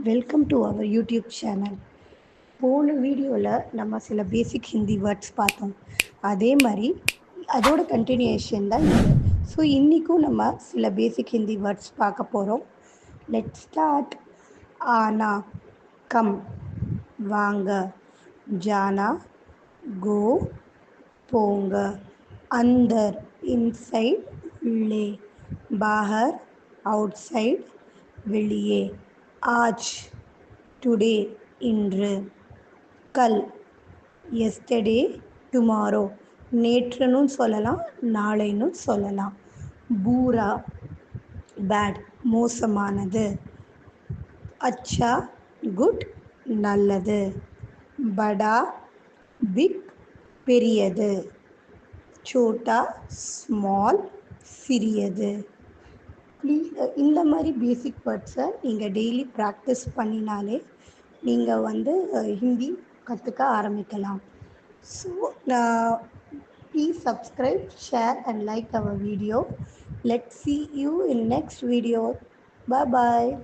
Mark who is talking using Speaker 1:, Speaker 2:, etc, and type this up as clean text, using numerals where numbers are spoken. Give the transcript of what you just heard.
Speaker 1: Welcome to our YouTube channel. போன வீடியோவில் நம்ம சில பேசிக் ஹிந்தி வேர்ட்ஸ் பார்த்தோம். அதே மாதிரி அதோட கண்டினியூஷன் தான் இது. ஸோ இன்றைக்கும் நம்ம சில பேசிக் ஹிந்தி வேர்ட்ஸ் பார்க்க போகிறோம். Let start. ஆனா, கம், வாங்க, ஜானா, கோ, போங்க, அந்தர், இன்சைட், உள்ளே, பாஹர், அவுட்சைட், வெளியே, ஆஜ், டுடே, இன்று, கல், எஸ்டர்டே, டுமாரோ, நேற்றுன்னு சொல்லலாம், நாளைன்னு சொல்லலாம். பூரா, பேட், மோசமானது. அச்சா, குட், நல்லது. படா, பிக், பெரியது. சோட்டா, ஸ்மால், சிறியது. ப்ளீஸ் இந்த மாதிரி பேசிக் வேர்ட்ஸை நீங்கள் டெய்லி ப்ராக்டிஸ் பண்ணினாலே நீங்கள் ஹிந்தி கற்றுக்க ஆரம்பிக்கலாம். So please subscribe, share and like our video. Let's see you in next video. Bye bye.